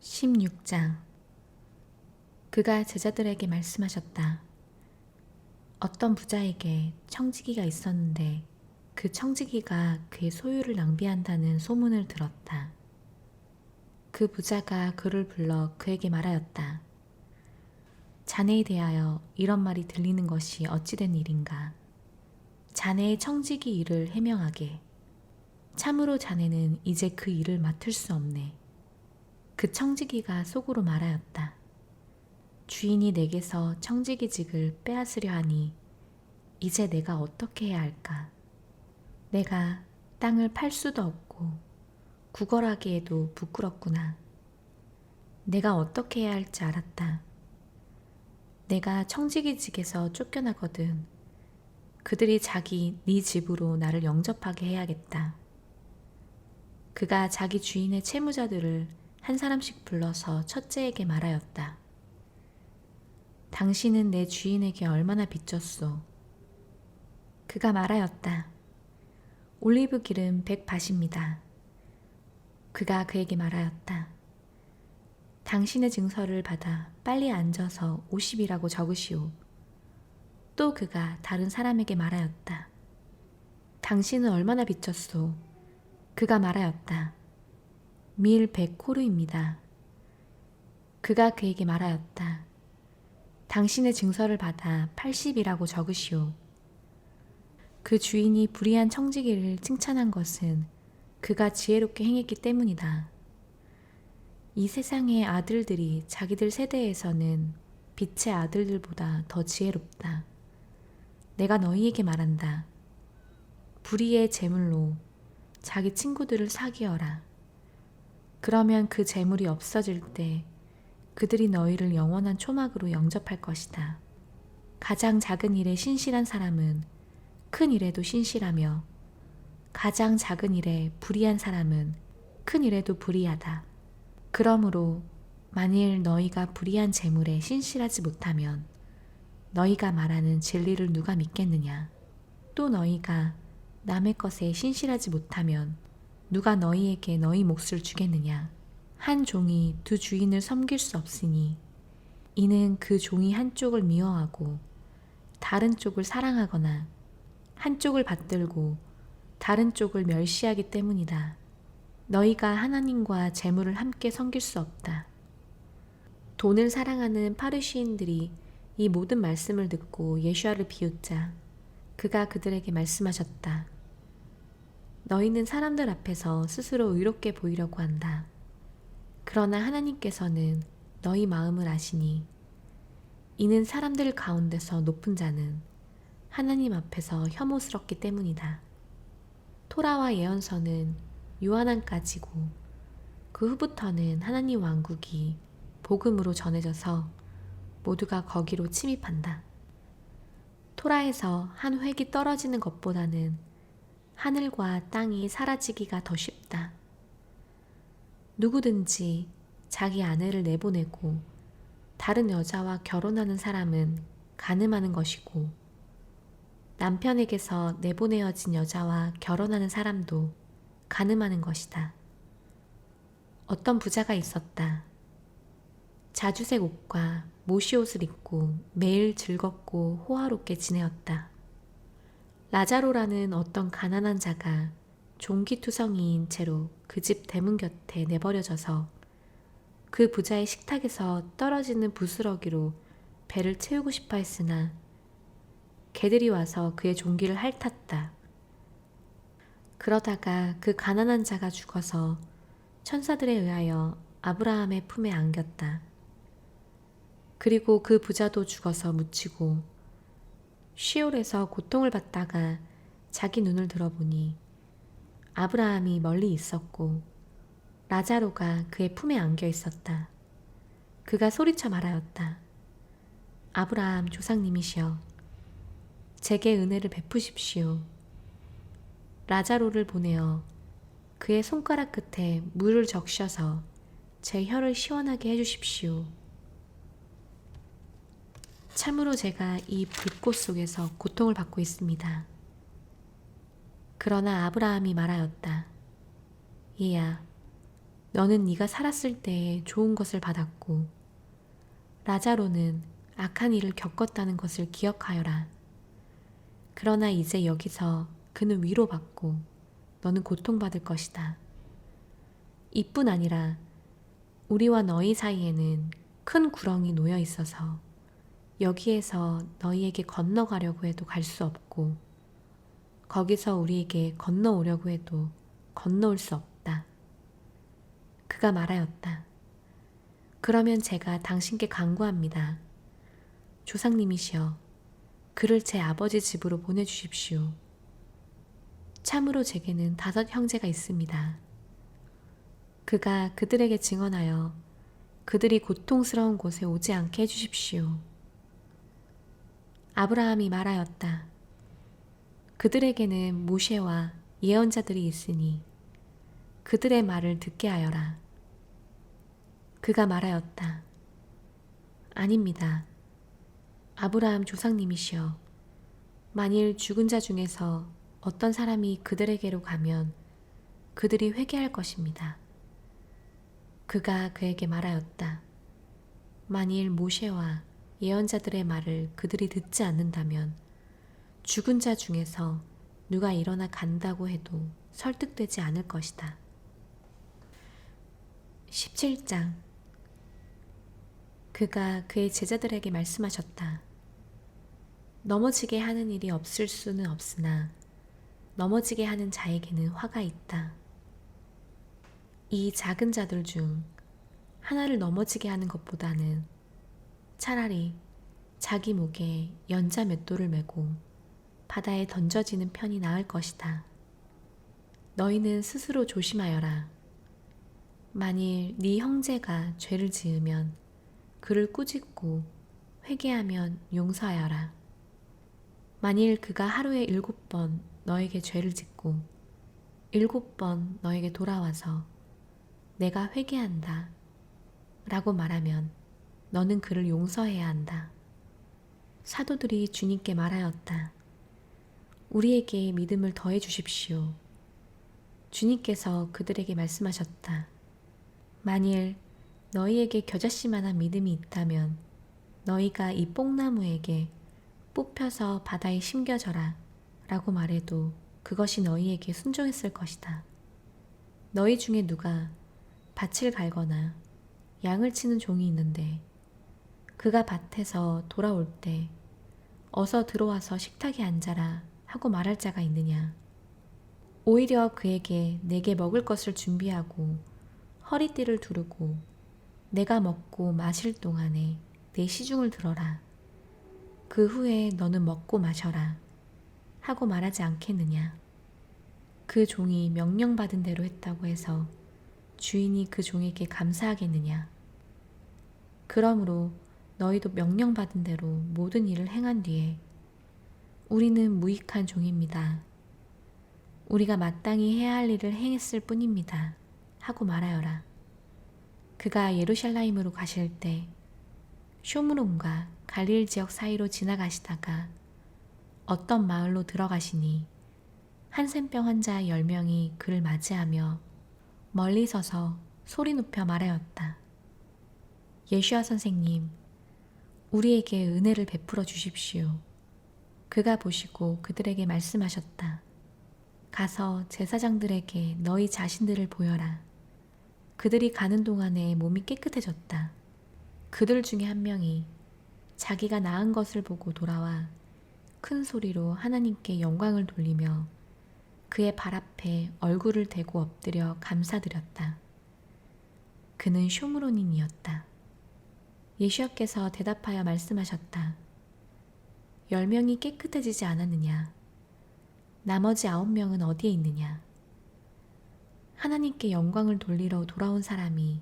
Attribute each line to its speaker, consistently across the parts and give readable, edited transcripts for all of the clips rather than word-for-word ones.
Speaker 1: 16장. 그가 제자들에게 말씀하셨다. 어떤 부자에게 청지기가 있었는데 그 청지기가 그의 소유를 낭비한다는 소문을 들었다. 그 부자가 그를 불러 그에게 말하였다. 자네에 대하여 이런 말이 들리는 것이 어찌된 일인가? 자네의 청지기 일을 해명하게. 참으로 자네는 이제 그 일을 맡을 수 없네. 그 청지기가 속으로 말하였다. 주인이 내게서 청지기직을 빼앗으려 하니 이제 내가 어떻게 해야 할까? 내가 땅을 팔 수도 없고 구걸하기에도 부끄럽구나. 내가 어떻게 해야 할지 알았다. 내가 청지기직에서 쫓겨나거든 그들이 자기 네 집으로 나를 영접하게 해야겠다. 그가 자기 주인의 채무자들을 한 사람씩 불러서 첫째에게 말하였다. 당신은 내 주인에게 얼마나 빚졌소? 그가 말하였다. 올리브 기름 100밭입니다. 그가 그에게 말하였다. 당신의 증서를 받아 빨리 앉아서 50이라고 적으시오. 또 그가 다른 사람에게 말하였다. 당신은 얼마나 빚졌소? 그가 말하였다. 밀 100코르입니다. 그가 그에게 말하였다. 당신의 증서를 받아 80이라고 적으시오. 그 주인이 불의한 청지기를 칭찬한 것은 그가 지혜롭게 행했기 때문이다. 이 세상의 아들들이 자기들 세대에서는 빛의 아들들보다 더 지혜롭다. 내가 너희에게 말한다. 불의의 재물로 자기 친구들을 사귀어라. 그러면 그 재물이 없어질 때 그들이 너희를 영원한 초막으로 영접할 것이다. 가장 작은 일에 신실한 사람은 큰 일에도 신실하며 가장 작은 일에 불의한 사람은 큰 일에도 불의하다. 그러므로 만일 너희가 불의한 재물에 신실하지 못하면 너희가 말하는 진리를 누가 믿겠느냐? 또 너희가 남의 것에 신실하지 못하면 누가 너희에게 너희 몫을 주겠느냐? 한 종이 두 주인을 섬길 수 없으니 이는 그 종이 한쪽을 미워하고 다른 쪽을 사랑하거나 한쪽을 받들고 다른 쪽을 멸시하기 때문이다. 너희가 하나님과 재물을 함께 섬길 수 없다. 돈을 사랑하는 파르시인들이 이 모든 말씀을 듣고 예수와를 비웃자 그가 그들에게 말씀하셨다. 너희는 사람들 앞에서 스스로 의롭게 보이려고 한다. 그러나 하나님께서는 너희 마음을 아시니 이는 사람들 가운데서 높은 자는 하나님 앞에서 혐오스럽기 때문이다. 토라와 예언서는 요한안까지고 그 후부터는 하나님 왕국이 복음으로 전해져서 모두가 거기로 침입한다. 토라에서 한 획이 떨어지는 것보다는 하늘과 땅이 사라지기가 더 쉽다. 누구든지 자기 아내를 내보내고 다른 여자와 결혼하는 사람은 간음하는 것이고 남편에게서 내보내어진 여자와 결혼하는 사람도 간음하는 것이다. 어떤 부자가 있었다. 자주색 옷과 모시옷을 입고 매일 즐겁고 호화롭게 지내었다. 라자로라는 어떤 가난한 자가 종기투성이인 채로 그 집 대문 곁에 내버려져서 그 부자의 식탁에서 떨어지는 부스러기로 배를 채우고 싶어 했으나 개들이 와서 그의 종기를 핥았다. 그러다가 그 가난한 자가 죽어서 천사들에 의하여 아브라함의 품에 안겼다. 그리고 그 부자도 죽어서 묻히고 시올에서 고통을 받다가 자기 눈을 들어보니 아브라함이 멀리 있었고 라자로가 그의 품에 안겨 있었다. 그가 소리쳐 말하였다. 아브라함 조상님이시여, 제게 은혜를 베푸십시오. 라자로를 보내어 그의 손가락 끝에 물을 적셔서 제 혀를 시원하게 해주십시오. 참으로 제가 이 불꽃 속에서 고통을 받고 있습니다. 그러나 아브라함이 말하였다. 얘야, 너는 네가 살았을 때에 좋은 것을 받았고 라자로는 악한 일을 겪었다는 것을 기억하여라. 그러나 이제 여기서 그는 위로받고 너는 고통받을 것이다. 이뿐 아니라 우리와 너희 사이에는 큰 구렁이 놓여 있어서 여기에서 너희에게 건너가려고 해도 갈 수 없고 거기서 우리에게 건너오려고 해도 건너올 수 없다. 그가 말하였다. 그러면 제가 당신께 간구합니다. 조상님이시여, 그를 제 아버지 집으로 보내주십시오. 참으로 제게는 5 형제가 있습니다. 그가 그들에게 증언하여 그들이 고통스러운 곳에 오지 않게 해주십시오. 아브라함이 말하였다. 그들에게는 모세와 예언자들이 있으니 그들의 말을 듣게 하여라. 그가 말하였다. 아닙니다. 아브라함 조상님이시여, 만일 죽은 자 중에서 어떤 사람이 그들에게로 가면 그들이 회개할 것입니다. 그가 그에게 말하였다. 만일 모세와 예언자들의 말을 그들이 듣지 않는다면 죽은 자 중에서 누가 일어나 간다고 해도 설득되지 않을 것이다. 17장. 그가 그의 제자들에게 말씀하셨다. 넘어지게 하는 일이 없을 수는 없으나 넘어지게 하는 자에게는 화가 있다. 이 작은 자들 중 하나를 넘어지게 하는 것보다는 차라리 자기 목에 연자 맷돌을 메고 바다에 던져지는 편이 나을 것이다. 너희는 스스로 조심하여라. 만일 네 형제가 죄를 지으면 그를 꾸짖고 회개하면 용서하여라. 만일 그가 하루에 7번 너에게 죄를 짓고 7번 너에게 돌아와서 내가 회개한다 라고 말하면 너는 그를 용서해야 한다. 사도들이 주님께 말하였다. 우리에게 믿음을 더해 주십시오. 주님께서 그들에게 말씀하셨다. 만일 너희에게 겨자씨만한 믿음이 있다면 너희가 이 뽕나무에게 뽑혀서 바다에 심겨져라 라고 말해도 그것이 너희에게 순종했을 것이다. 너희 중에 누가 밭을 갈거나 양을 치는 종이 있는데 그가 밭에서 돌아올 때 어서 들어와서 식탁에 앉아라 하고 말할 자가 있느냐. 오히려 그에게 내게 먹을 것을 준비하고 허리띠를 두르고 내가 먹고 마실 동안에 내 시중을 들어라. 그 후에 너는 먹고 마셔라 하고 말하지 않겠느냐. 그 종이 명령받은 대로 했다고 해서 주인이 그 종에게 감사하겠느냐. 그러므로 너희도 명령받은 대로 모든 일을 행한 뒤에 우리는 무익한 종입니다. 우리가 마땅히 해야 할 일을 행했을 뿐입니다 하고 말하여라. 그가 예루살렘으로 가실 때 쇼므론과 갈릴 지역 사이로 지나가시다가 어떤 마을로 들어가시니 한센병 환자 10명이 그를 맞이하며 멀리 서서 소리 높여 말하였다. 예수야 선생님, 우리에게 은혜를 베풀어 주십시오. 그가 보시고 그들에게 말씀하셨다. 가서 제사장들에게 너희 자신들을 보여라. 그들이 가는 동안에 몸이 깨끗해졌다. 그들 중에 한 명이 자기가 나은 것을 보고 돌아와 큰 소리로 하나님께 영광을 돌리며 그의 발 앞에 얼굴을 대고 엎드려 감사드렸다. 그는 쇼므로닌이었다. 예수께서 대답하여 말씀하셨다. 10명이 깨끗해지지 않았느냐? 나머지 9명은 어디에 있느냐? 하나님께 영광을 돌리러 돌아온 사람이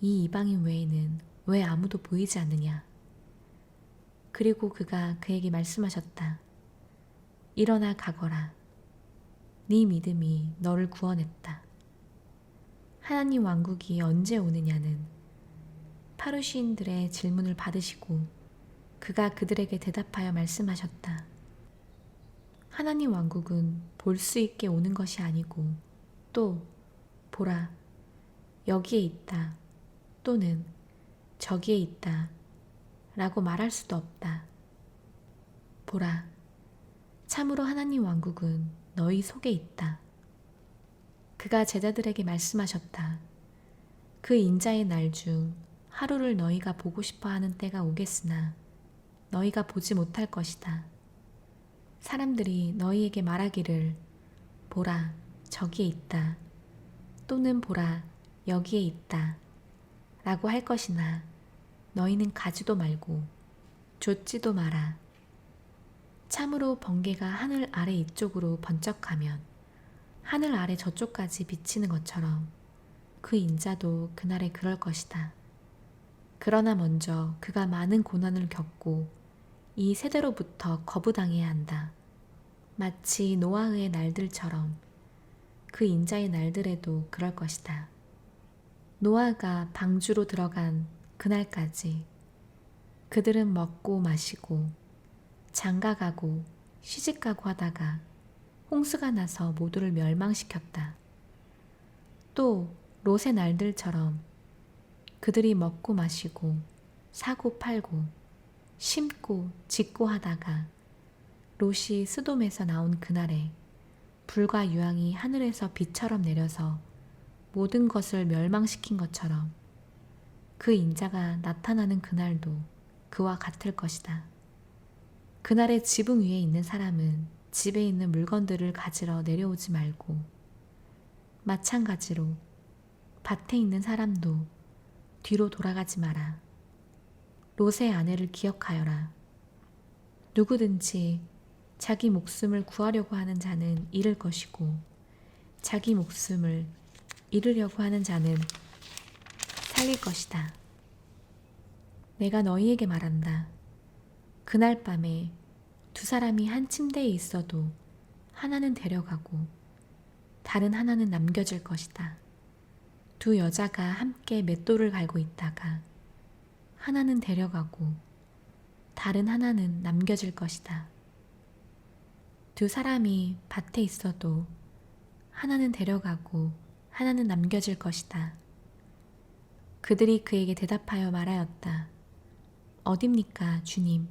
Speaker 1: 이 이방인 외에는 왜 아무도 보이지 않느냐? 그리고 그가 그에게 말씀하셨다. 일어나 가거라. 네 믿음이 너를 구원했다. 하나님 왕국이 언제 오느냐는 파루시인들의 질문을 받으시고 그가 그들에게 대답하여 말씀하셨다. 하나님 왕국은 볼 수 있게 오는 것이 아니고 또 보라, 여기에 있다 또는 저기에 있다 라고 말할 수도 없다. 보라, 참으로 하나님 왕국은 너희 속에 있다. 그가 제자들에게 말씀하셨다. 그 인자의 날 중 하루를 너희가 보고 싶어 하는 때가 오겠으나 너희가 보지 못할 것이다. 사람들이 너희에게 말하기를 보라, 저기에 있다 또는 보라, 여기에 있다 라고 할 것이나 너희는 가지도 말고 좇지도 마라. 참으로 번개가 하늘 아래 이쪽으로 번쩍하면 하늘 아래 저쪽까지 비치는 것처럼 그 인자도 그날에 그럴 것이다. 그러나 먼저 그가 많은 고난을 겪고 이 세대로부터 거부당해야 한다. 마치 노아의 날들처럼 그 인자의 날들에도 그럴 것이다. 노아가 방주로 들어간 그날까지 그들은 먹고 마시고 장가가고 시집가고 하다가 홍수가 나서 모두를 멸망시켰다. 또 롯의 날들처럼 그들이 먹고 마시고 사고 팔고 심고 짓고 하다가 롯이 스돔에서 나온 그날에 불과 유황이 하늘에서 비처럼 내려서 모든 것을 멸망시킨 것처럼 그 인자가 나타나는 그날도 그와 같을 것이다. 그날의 지붕 위에 있는 사람은 집에 있는 물건들을 가지러 내려오지 말고 마찬가지로 밭에 있는 사람도 뒤로 돌아가지 마라. 롯의 아내를 기억하여라. 누구든지 자기 목숨을 구하려고 하는 자는 잃을 것이고 자기 목숨을 잃으려고 하는 자는 살릴 것이다. 내가 너희에게 말한다. 그날 밤에 두 사람이 한 침대에 있어도 하나는 데려가고 다른 하나는 남겨질 것이다. 두 여자가 함께 맷돌을 갈고 있다가 하나는 데려가고 다른 하나는 남겨질 것이다. 두 사람이 밭에 있어도 하나는 데려가고 하나는 남겨질 것이다. 그들이 그에게 대답하여 말하였다. 어딥니까, 주님?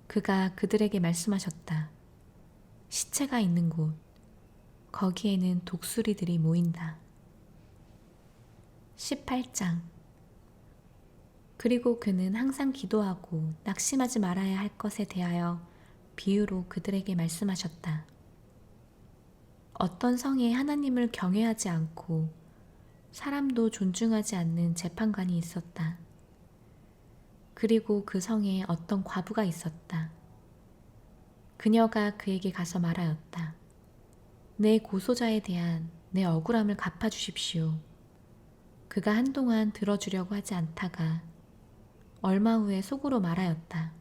Speaker 1: 그가 그들에게 말씀하셨다. 시체가 있는 곳, 거기에는 독수리들이 모인다. 18장. 그리고 그는 항상 기도하고 낙심하지 말아야 할 것에 대하여 비유로 그들에게 말씀하셨다. 어떤 성에 하나님을 경외하지 않고 사람도 존중하지 않는 재판관이 있었다. 그리고 그 성에 어떤 과부가 있었다. 그녀가 그에게 가서 말하였다. 내 고소자에 대한 내 억울함을 갚아주십시오. 그가 한동안 들어주려고 하지 않다가 얼마 후에 속으로 말하였다.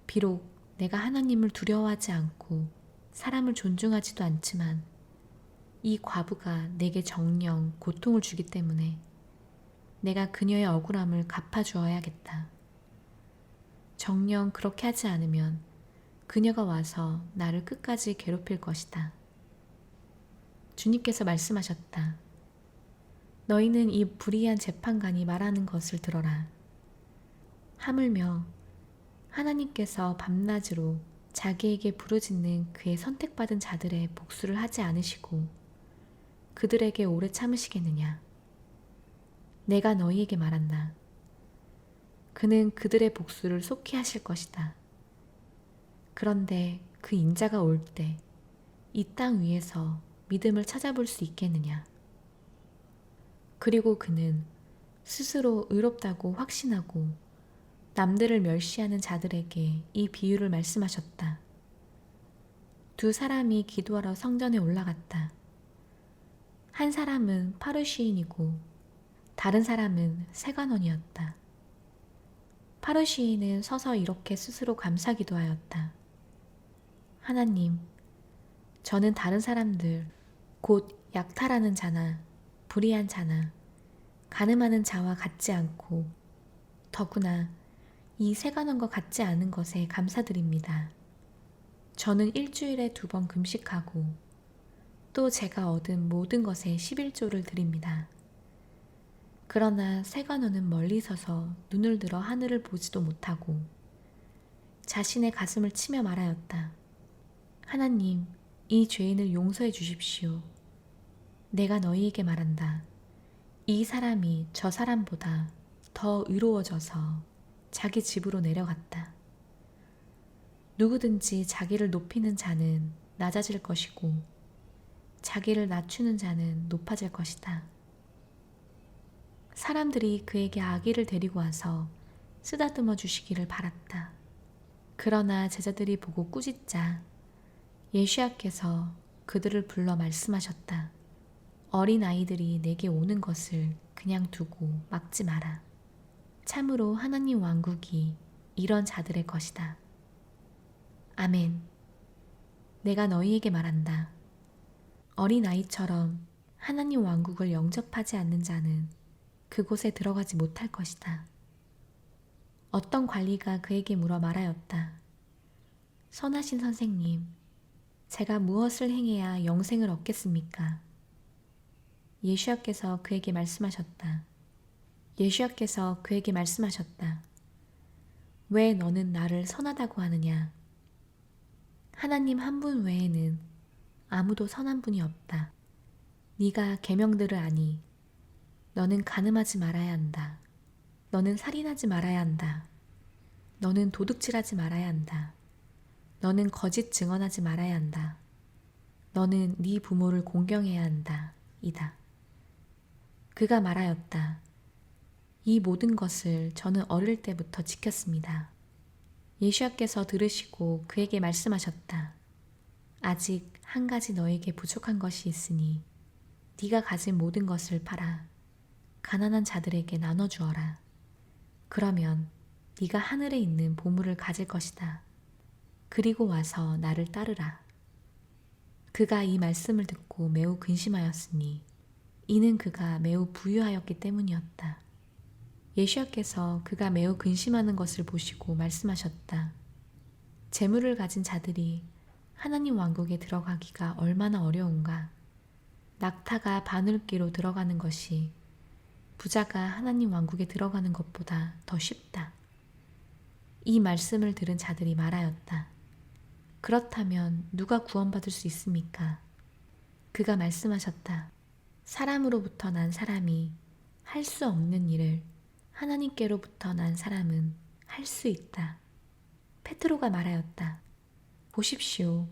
Speaker 1: 비록 내가 하나님을 두려워하지 않고 사람을 존중하지도 않지만 이 과부가 내게 정령 고통을 주기 때문에 내가 그녀의 억울함을 갚아주어야겠다. 정녕 그렇게 하지 않으면 그녀가 와서 나를 끝까지 괴롭힐 것이다. 주님께서 말씀하셨다. 너희는 이 불의한 재판관이 말하는 것을 들어라. 하물며 하나님께서 밤낮으로 자기에게 부르짖는 그의 선택받은 자들의 복수를 하지 않으시고 그들에게 오래 참으시겠느냐? 내가 너희에게 말한다. 그는 그들의 복수를 속히 하실 것이다. 그런데 그 인자가 올 때 이 땅 위에서 믿음을 찾아볼 수 있겠느냐? 그리고 그는 스스로 의롭다고 확신하고 남들을 멸시하는 자들에게 이 비유를 말씀하셨다. 두 사람이 기도하러 성전에 올라갔다. 한 사람은 파르시인이고 다른 사람은 세관원이었다. 파르시인은 서서 이렇게 스스로 감사 기도하였다. 하나님, 저는 다른 사람들, 곧 약탈하는 자나 불의한 자나 간음하는 자와 같지 않고 더구나 이 세관원과 같지 않은 것에 감사드립니다. 저는 일주일에 2번 금식하고 또 제가 얻은 모든 것에 11조를 드립니다. 그러나 세간원은 멀리 서서 눈을 들어 하늘을 보지도 못하고 자신의 가슴을 치며 말하였다. 하나님, 이 죄인을 용서해 주십시오. 내가 너희에게 말한다. 이 사람이 저 사람보다 더 의로워져서 자기 집으로 내려갔다. 누구든지 자기를 높이는 자는 낮아질 것이고 자기를 낮추는 자는 높아질 것이다. 사람들이 그에게 아기를 데리고 와서 쓰다듬어 주시기를 바랐다. 그러나 제자들이 보고 꾸짖자 예수야께서 그들을 불러 말씀하셨다. 어린 아이들이 내게 오는 것을 그냥 두고 막지 마라. 참으로 하나님 왕국이 이런 자들의 것이다. 아멘. 내가 너희에게 말한다. 어린 아이처럼 하나님 왕국을 영접하지 않는 자는 그곳에 들어가지 못할 것이다. 어떤 관리가 그에게 물어 말하였다. 선하신 선생님, 제가 무엇을 행해야 영생을 얻겠습니까? 예수야께서 그에게 말씀하셨다. 왜 너는 나를 선하다고 하느냐? 하나님 한 분 외에는 아무도 선한 분이 없다. 네가 계명들을 아니. 너는 간음하지 말아야 한다. 너는 살인하지 말아야 한다. 너는 도둑질하지 말아야 한다. 너는 거짓 증언하지 말아야 한다. 너는 네 부모를 공경해야 한다. 이다. 그가 말하였다. 이 모든 것을 저는 어릴 때부터 지켰습니다. 예수야께서 들으시고 그에게 말씀하셨다. 아직 한 가지 너에게 부족한 것이 있으니 네가 가진 모든 것을 팔아 가난한 자들에게 나눠주어라. 그러면 네가 하늘에 있는 보물을 가질 것이다. 그리고 와서 나를 따르라. 그가 이 말씀을 듣고 매우 근심하였으니 이는 그가 매우 부유하였기 때문이었다. 예수야께서 그가 매우 근심하는 것을 보시고 말씀하셨다. 재물을 가진 자들이 하나님 왕국에 들어가기가 얼마나 어려운가. 낙타가 바늘귀로 들어가는 것이 부자가 하나님 왕국에 들어가는 것보다 더 쉽다. 이 말씀을 들은 자들이 말하였다. 그렇다면 누가 구원받을 수 있습니까? 그가 말씀하셨다. 사람으로부터 난 사람이 할 수 없는 일을 하나님께로부터 난 사람은 할 수 있다. 페트로가 말하였다. 보십시오.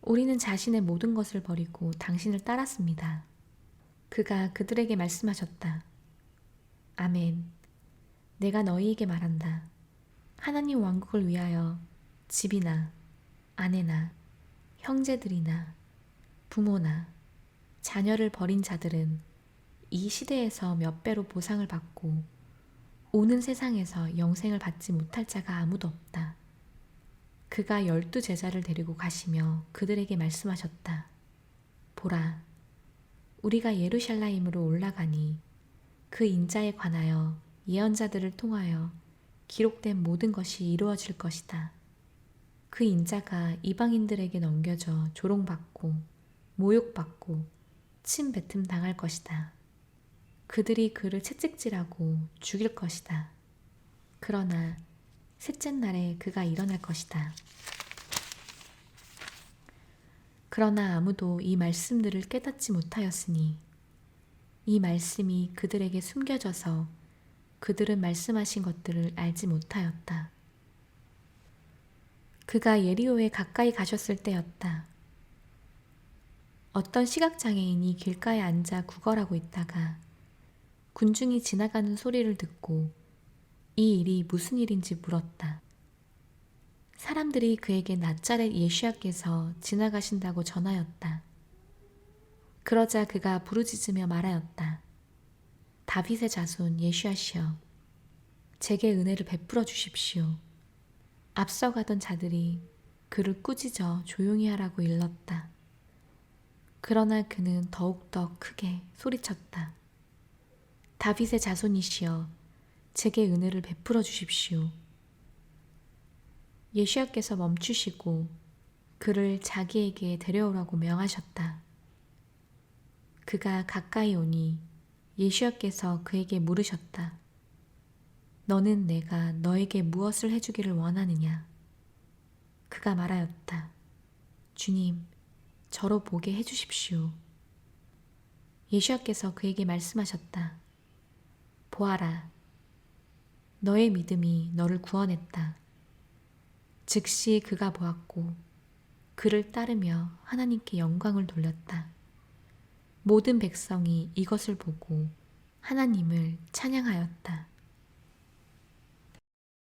Speaker 1: 우리는 자신의 모든 것을 버리고 당신을 따랐습니다. 그가 그들에게 말씀하셨다. 아멘. 내가 너희에게 말한다. 하나님 왕국을 위하여 집이나 아내나 형제들이나 부모나 자녀를 버린 자들은 이 시대에서 몇 배로 보상을 받고 오는 세상에서 영생을 받지 못할 자가 아무도 없다. 그가 12 제자를 데리고 가시며 그들에게 말씀하셨다. 보라, 우리가 예루살렘으로 올라가니 그 인자에 관하여 예언자들을 통하여 기록된 모든 것이 이루어질 것이다. 그 인자가 이방인들에게 넘겨져 조롱받고 모욕받고 침뱉음 당할 것이다. 그들이 그를 채찍질하고 죽일 것이다. 그러나 셋째 날에 그가 일어날 것이다. 그러나 아무도 이 말씀들을 깨닫지 못하였으니 이 말씀이 그들에게 숨겨져서 그들은 말씀하신 것들을 알지 못하였다. 그가 예리호에 가까이 가셨을 때였다. 어떤 시각장애인이 길가에 앉아 구걸하고 있다가 군중이 지나가는 소리를 듣고 이 일이 무슨 일인지 물었다. 사람들이 그에게 나자렛 예수야께서 지나가신다고 전하였다. 그러자 그가 부르짖으며 말하였다. 다윗의 자손 예수야시여, 제게 은혜를 베풀어 주십시오. 앞서가던 자들이 그를 꾸짖어 조용히 하라고 일렀다. 그러나 그는 더욱더 크게 소리쳤다. 다윗의 자손이시여, 제게 은혜를 베풀어 주십시오. 예수야께서 멈추시고 그를 자기에게 데려오라고 명하셨다. 그가 가까이 오니 예수야께서 그에게 물으셨다. 너는 내가 너에게 무엇을 해주기를 원하느냐? 그가 말하였다. 주님, 저로 보게 해주십시오. 예수야께서 그에게 말씀하셨다. 보아라, 너의 믿음이 너를 구원했다. 즉시 그가 보았고 그를 따르며 하나님께 영광을 돌렸다. 모든 백성이 이것을 보고 하나님을 찬양하였다.